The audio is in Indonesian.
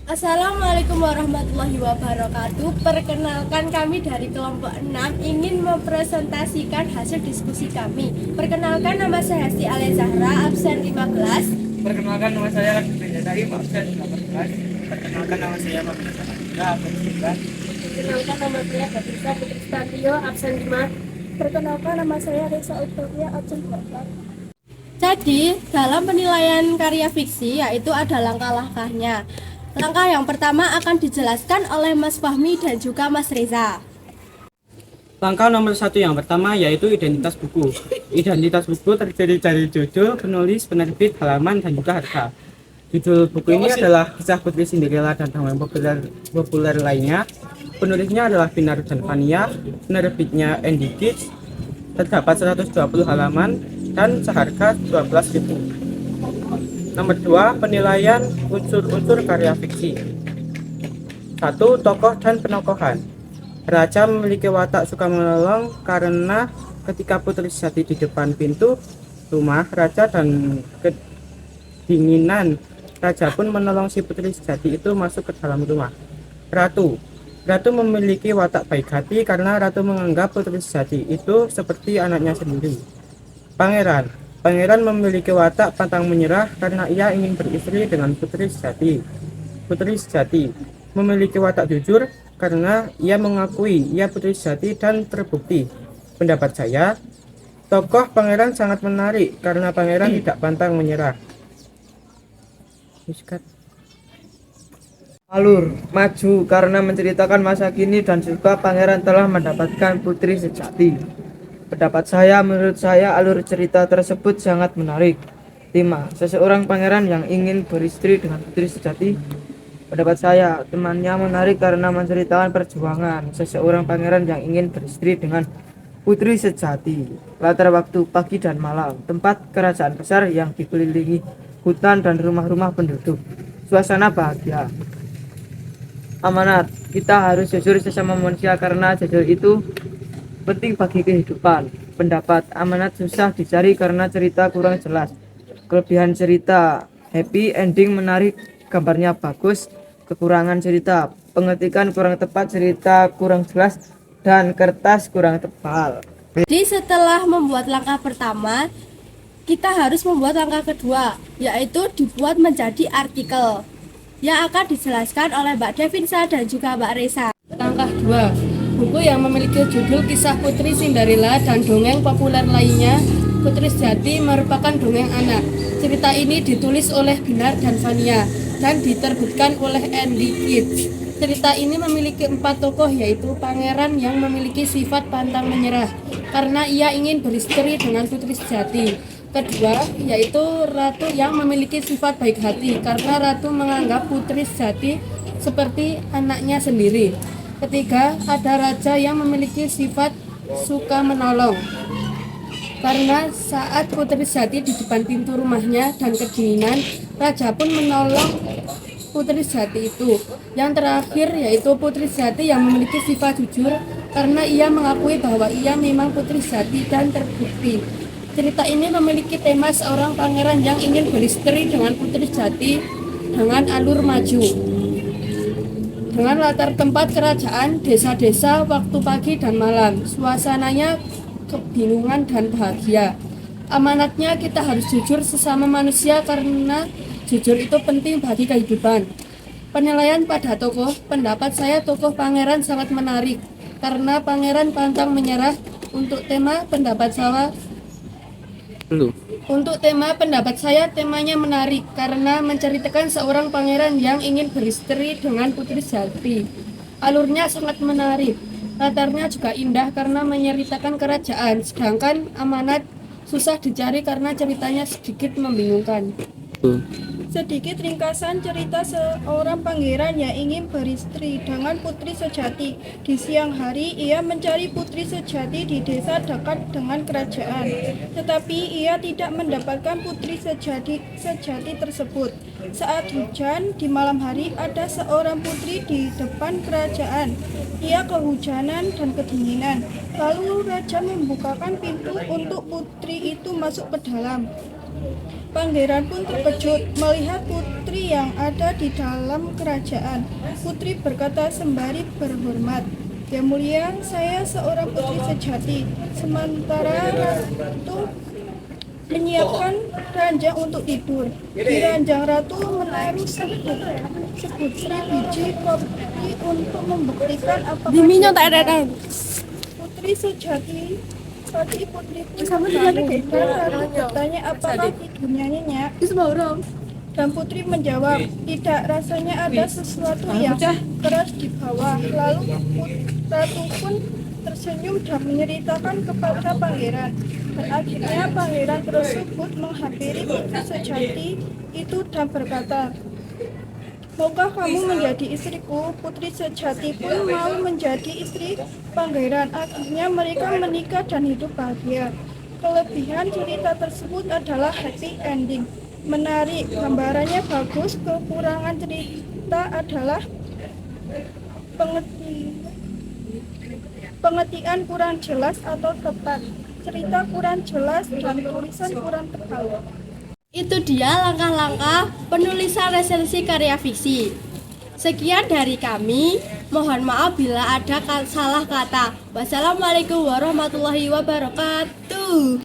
Assalamualaikum warahmatullahi wabarakatuh. Perkenalkan, kami dari kelompok 6 ingin mempresentasikan hasil diskusi kami. Perkenalkan, nama saya Hesti Alia Zahra, absen 15. Perkenalkan, nama saya Lagi Benjadari, absen 18. Perkenalkan, nama saya Muhammad Sanadila, absen 9. Perkenalkan, nama saya Batista Putri Statio, absen 5. Perkenalkan, nama saya Reza Utopia, absen 4. Jadi, dalam penilaian karya fiksi yaitu ada langkah-langkahnya. Langkah yang pertama akan dijelaskan oleh Mas Fahmi dan juga Mas Reza. Langkah nomor 1 yang pertama yaitu identitas buku. Identitas buku terdiri dari judul, penulis, penerbit, halaman, dan juga harga. Judul buku ini adalah Kisah Putri Cinderella dan dongeng populer lainnya. Penulisnya adalah Binar dan Fania, penerbitnya Andy Kids, terdapat 120 halaman, dan seharga 12.000. Nomor 2, penilaian unsur-unsur karya fiksi. 1. Tokoh dan penokohan. Raja memiliki watak suka menolong karena ketika Putri Sejati di depan pintu rumah raja dan kedinginan, raja pun menolong si Putri Sejati itu masuk ke dalam rumah. Ratu. Ratu memiliki watak baik hati karena ratu menganggap Putri Sejati itu seperti anaknya sendiri. Pangeran. Pangeran memiliki watak pantang menyerah karena ia ingin beristri dengan Putri Sejati. Putri Sejati memiliki watak jujur karena ia mengakui ia Putri Sejati dan terbukti. Pendapat saya, tokoh pangeran sangat menarik karena pangeran tidak pantang menyerah. Alur maju karena menceritakan masa kini dan juga pangeran telah mendapatkan Putri Sejati. Menurut saya alur cerita tersebut sangat menarik. 5. Seseorang pangeran yang ingin beristri dengan Putri Sejati. Pendapat saya, temannya menarik karena menceritakan perjuangan seseorang pangeran yang ingin beristri dengan Putri Sejati. Latar waktu pagi dan malam, tempat kerajaan besar yang dikelilingi hutan dan rumah-rumah penduduk. Suasana bahagia. Amanat, kita harus jujur sesama manusia karena jujur itu penting bagi kehidupan. Pendapat, amanat susah dicari karena cerita kurang jelas. Kelebihan cerita, happy ending menarik, gambarnya bagus. Kekurangan cerita, pengetikan kurang tepat, cerita kurang jelas, dan kertas kurang tebal. Jadi setelah membuat langkah pertama, kita harus membuat langkah kedua, yaitu dibuat menjadi artikel yang akan dijelaskan oleh Mbak Devinsa dan juga Mbak Reza. Langkah 2. Buku yang memiliki judul Kisah Putri Cinderella dan dongeng populer lainnya, Putri Sejati merupakan dongeng anak. Cerita ini ditulis oleh Binar dan Fania dan diterbitkan oleh Andy Kids. Cerita ini memiliki 4 tokoh, yaitu pangeran yang memiliki sifat pantang menyerah karena ia ingin beristri dengan Putri Sejati. Kedua, yaitu ratu yang memiliki sifat baik hati karena ratu menganggap Putri Sejati seperti anaknya sendiri. Ketiga, ada raja yang memiliki sifat suka menolong karena saat Putri Sejati di depan pintu rumahnya dan kedinginan, raja pun menolong Putri Sejati itu. Yang terakhir yaitu Putri Sejati yang memiliki sifat jujur karena ia mengakui bahwa ia memang Putri Sejati dan terbukti. Cerita ini memiliki tema seorang pangeran yang ingin beristri dengan Putri Sejati dengan alur maju, dengan latar tempat kerajaan, desa-desa, waktu pagi dan malam. Suasananya kebingungan dan bahagia. Amanatnya, kita harus jujur sesama manusia karena jujur itu penting bagi kehidupan. Penilaian pada tokoh, pendapat saya tokoh pangeran sangat menarik karena pangeran pantang menyerah. Untuk tema pendapat saya temanya menarik karena menceritakan seorang pangeran yang ingin beristri dengan Putri Sejati. Alurnya sangat menarik. Latarnya juga indah karena menceritakan kerajaan, sedangkan amanat susah dicari karena ceritanya sedikit membingungkan. Sedikit ringkasan cerita seorang pangeran yang ingin beristri dengan Putri Sejati. Di siang hari, ia mencari Putri Sejati di desa dekat dengan kerajaan. Tetapi ia tidak mendapatkan Putri Sejati tersebut. Saat hujan, di malam hari ada seorang putri di depan kerajaan. Ia kehujanan dan kedinginan. Lalu raja membukakan pintu untuk putri itu masuk ke dalam. Pangeran pun terkejut melihat putri yang ada di dalam kerajaan. Putri berkata sembari berhormat, "Yang mulia, saya seorang putri sejati." Sementara ratu menyiapkan ranjang untuk tidur. Di ranjang ratu menaruh sebutri biji kopi untuk membuktikan apakah Diminyo tak dia ada. putri sejati. Tadi putriku kamu ratu bertanya apakah tidurnya nyenyak. Dan putri menjawab, "Tidak, rasanya ada sesuatu yang keras di bawah." Lalu ratu pun tersenyum dan menceritakan kepada pangeran. Dan akhirnya pangeran tersebut menghampiri putri sejati itu dan berkata, "Maukah kamu menjadi istriku?" Putri sejati pun mau menjadi istri pangeran. Akhirnya mereka menikah dan hidup bahagia. Kelebihan cerita tersebut adalah happy ending. Menarik, gambarannya bagus. Kekurangan cerita adalah pengertian kurang jelas atau tepat, cerita kurang jelas, dan tulisan kurang tepat. Itu dia langkah-langkah penulisan resensi karya fiksi. Sekian dari kami. Mohon maaf bila ada salah kata. Wassalamualaikum warahmatullahi wabarakatuh.